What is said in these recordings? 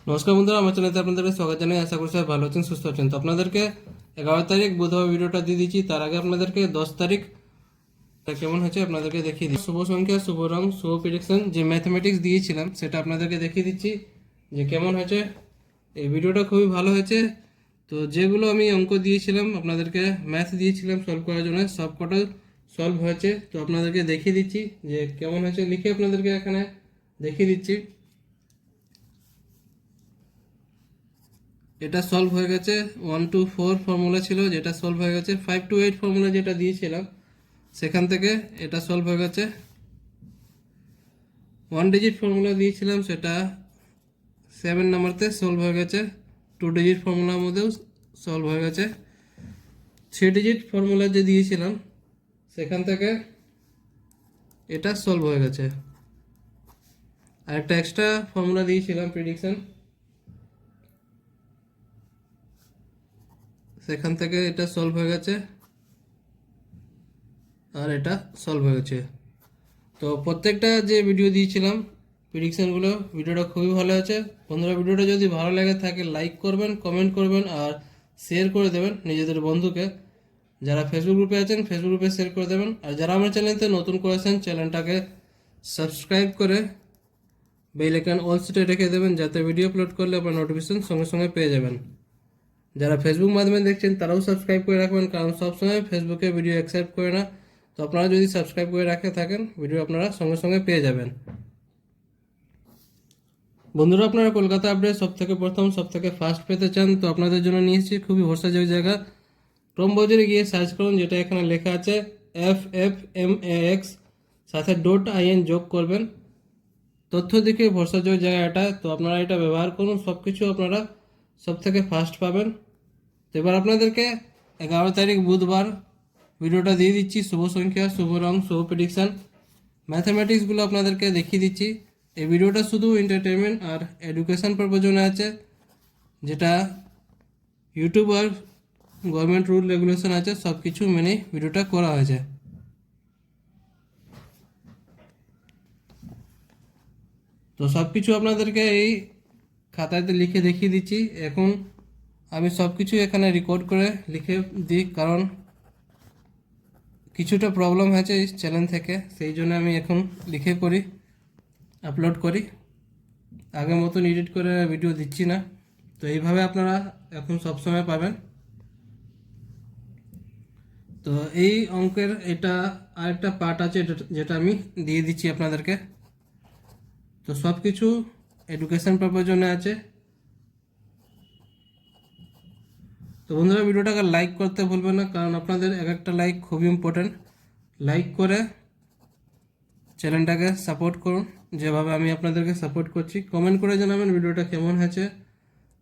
নমস্কার বন্ধুরা, আমার চ্যানেলে আপনাদেরকে স্বাগত জানাই। আশা করি সবাই ভালো আছেন, সুস্থ আছেন। তো আপনাদেরকে 11 তারিখ বুধবার ভিডিওটা দিয়ে দিচ্ছি। তার আগে আপনাদেরকে 10 তারিখ কেমন হয়েছে আপনাদেরকে দেখিয়ে দিই। শুভ সংখ্যা, শুভ রং, শুভ প্রেডিকশন যে ম্যাথমেটিক্স দিয়েছিলাম সেটা আপনাদেরকে দেখিয়ে দিচ্ছি যে কেমন হয়েছে। এই ভিডিওটা খুবই ভালো হয়েছে। তো যেগুলো আমি অঙ্ক দিয়েছিলাম আপনাদেরকে, ম্যাথ দিয়েছিলাম সলভ করার জন্য, সব কটা সলভ হয়েছে। তো আপনাদেরকে দেখিয়ে দিচ্ছি যে কেমন হয়েছে, লিখে আপনাদেরকে এখানে দেখিয়ে দিচ্ছি। এটা সলভ হয়ে গেছে। 1 to 4 ফর্মুলা ছিল, যেটা সলভ হয়ে গেছে। 5 to 8 ফর্মুলা যেটা দিয়েছিলাম সেখান থেকে এটা সলভ হয়ে গেছে। 1 ডিজিট ফর্মুলা দিয়েছিলাম, সেটা 7 নাম্বারতে সলভ হয়ে গেছে। 2 ডিজিট ফর্মুলার মধ্যেও সলভ হয়ে গেছে। 3 ডিজিট ফর্মুলা যে দিয়েছিলাম সেখান থেকে এটা সলভ হয়ে গেছে। আর একটা এক্সট্রা ফর্মুলা দিয়েছিলাম প্রেডিকশন, সেখান থেকে এটা সলভ হয়ে গেছে। আর এটা সলভ হয়ে গেছে। তো প্রত্যেকটা যে ভিডিও দিয়েছিলাম প্রেডিকশনগুলো, ভিডিওটা খুবই ভালো আছে। বন্ধুরা, ভিডিওটা যদি ভালো লাগে থাকে লাইক করবেন, কমেন্ট করবেন আর শেয়ার করে দেবেন নিজেদের বন্ধুকে। যারা ফেসবুক গ্রুপে আছেন ফেসবুক গ্রুপে শেয়ার করে দেবেন। আর যারা আমার চ্যানেলতে নতুন করেছেন চ্যানেলটাকে সাবস্ক্রাইব করে বেল আইকন অল সেটে রেখে দেবেন, যাতে ভিডিও আপলোড করলে আপনার নোটিফিকেশন সঙ্গে সঙ্গে পেয়ে যাবেন। যারা ফেসবুক মাধ্যমে দেখছেন তারাও সাবস্ক্রাইব করে রাখবেন, কারণ সবসময় ফেসবুকে ভিডিও অ্যাকসেপ্ট করে না। তো আপনারা যদি সাবস্ক্রাইব করে রাখে থাকেন ভিডিও আপনারা সঙ্গে সঙ্গে পেয়ে যাবেন। বন্ধুরা, আপনারা কলকাতা আপডেট সব থেকে প্রথম সব থেকে ফার্স্ট পেতে চান তো আপনাদের জন্য নিয়ে এসেছি খুবই ভরসাযোগ্য জায়গা। ক্রোম ব্রাউজারে গিয়ে সার্চ করুন, যেটা এখানে লেখা আছে FFMAX, সাথে .in যোগ করবেন। তথ্য দিকে ভরসাযোগ্য জায়গা এটা, তো আপনারা এটা ব্যবহার করুন, সব কিছু আপনারা সব থেকে ফার্স্ট পাবেন। তো এবার আপনাদেরকে 11 তারিখ বুধবার ভিডিওটা দিয়ে দিচ্ছি। শুভ সংখ্যা, শুভ রং, শুভ প্রেডিকশান, ম্যাথামেটিক্সগুলো আপনাদেরকে দেখিয়ে দিচ্ছি। এই ভিডিওটা শুধু এন্টারটেনমেন্ট আর এডুকেশন পারপাস জন্য আছে, যেটা ইউটিউব আর গভর্নমেন্ট রুল রেগুলেশন আছে সব কিছু মেনে ভিডিওটা করা হয়েছে। তো সব কিছু আপনাদেরকে এই খাতাতে লিখে দেখিয়ে দিচ্ছি। এখন আমি সব কিছু এখানে রেকর্ড করে লিখে দিই, কারণ কিছুটা প্রবলেম হয়েছে এই চ্যানেল থেকে, সেই জন্য আমি এখন লিখে করি, আপলোড করি। আগের মতন এডিট করে ভিডিও দিচ্ছি না। তো এইভাবে আপনারা এখন সবসময় পাবেন। তো এই অঙ্কের এটা আরেকটা পার্ট আছে যেটা আমি দিয়ে দিচ্ছি আপনাদেরকে। তো সব কিছু এডুকেশন পারপাস জন্য আছে। তো বন্ধুরা, ভিডিওটাকে লাইক করতে ভুলবেন না, কারণ আপনাদের এক একটা লাইক খুবই ইম্পর্টেন্ট। লাইক করে চ্যানেলটাকে সাপোর্ট করুন, যেভাবে আমি আপনাদেরকে সাপোর্ট করছি। কমেন্ট করে জানাবেন ভিডিওটা কেমন হয়েছে,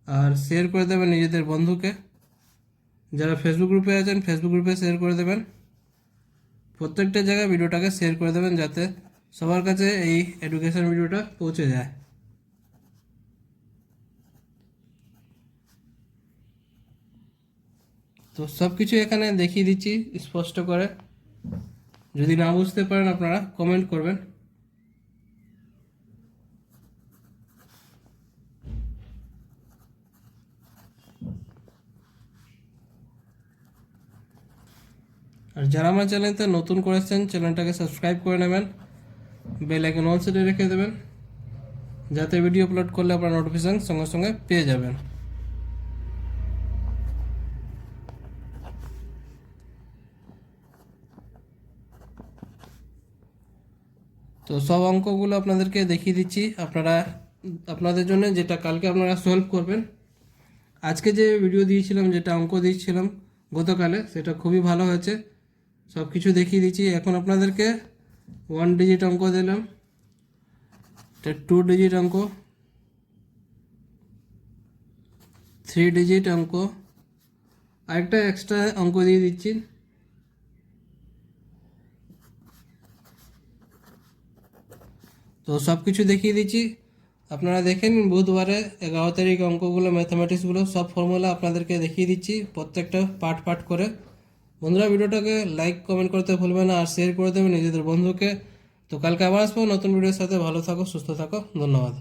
আর শেয়ার করে দেবেন নিজেদের বন্ধুকে। যারা ফেসবুক গ্রুপে আছেন ফেসবুক গ্রুপে শেয়ার করে দেবেন। প্রত্যেকটা জায়গায় ভিডিওটাকে শেয়ার করে দেবেন, যাতে সবার কাছে এই এডুকেশন ভিডিওটা পৌঁছে যায়। তো সব কিছু এখানে দেখিয়ে দিচ্ছি স্পষ্ট করে। যদি না বুঝতে পারেন আপনারা কমেন্ট করবেন। আর যারা আমার চ্যানেলতে নতুন করেছেন চ্যানেলটাকে সাবস্ক্রাইব করে নেবেন, বেল আইকন অল সেটে রেখে দেবেন, যাতে ভিডিও আপলোড করলে আপনার নোটিফিকেশন সঙ্গে সঙ্গে পেয়ে যাবেন। তো সব অঙ্কগুলো আপনাদেরকে দেখিয়ে দিচ্ছি আপনাদের জন্য, যেটা কালকে আপনারা সলভ করবেন। আজকে যে ভিডিও দিয়েছিলাম, যেটা অঙ্ক দিয়েছিলাম গতকালে, সেটা খুবই ভালো হয়েছে। সব কিছু দেখিয়ে দিচ্ছি। এখন আপনাদেরকে 1 ডিজিট অঙ্ক দিলাম, 2 ডিজিট অঙ্ক, 3 ডিজিট অঙ্ক, আরেকটা এক্সট্রা অঙ্ক দিয়ে দিচ্ছি। তো সব কিছু দেখিয়ে দিচ্ছি, আপনারা দেখেন। বুধবারে 11 তারিখ অঙ্কগুলো, ম্যাথামেটিক্সগুলো সব ফর্মুলা আপনাদেরকে দেখিয়ে দিচ্ছি, প্রত্যেকটা পার্ট পার্ট করে। বন্ধুরা, ভিডিওটাকে লাইক কমেন্ট করতে ভুলবেন না, আর শেয়ার করে দেবেন নিজেদের বন্ধুকে। তো কালকে আবার আসবো নতুন ভিডিওর সাথে। ভালো থাকো, সুস্থ থাকো, ধন্যবাদ।